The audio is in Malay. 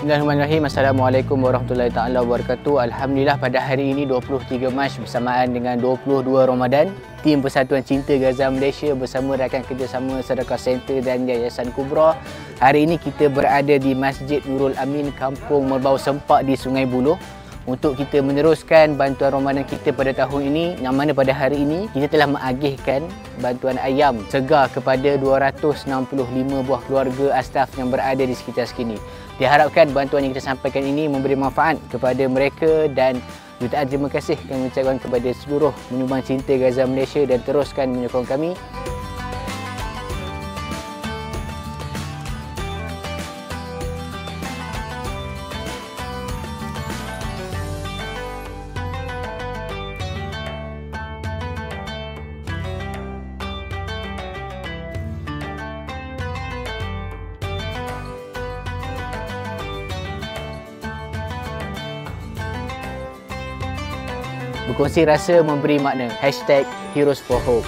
Bismillahirrahmanirrahim. Assalamualaikum warahmatullahi taala wabarakatuh. Alhamdulillah pada hari ini 23 Mac bersamaan dengan 22 Ramadan, tim Persatuan Cinta Gaza Malaysia bersama rakan kerjasama Sedekah Center dan Yayasan Kubra. Hari ini kita berada di Masjid Nurul Amin, Kampung Merbau Sempak di Sungai Buloh untuk kita meneruskan bantuan Ramadan kita pada tahun ini, yang mana pada hari ini kita telah mengagihkan bantuan ayam segar kepada 265 buah keluarga astaf yang berada di sekitar sini. Diharapkan bantuan yang kita sampaikan ini memberi manfaat kepada mereka dan jutaan terima kasih kami ucapkan kepada seluruh penyumbang cinta Gaza Malaysia dan teruskan menyokong kami. Berkongsi rasa memberi makna. #Heroes for Hope.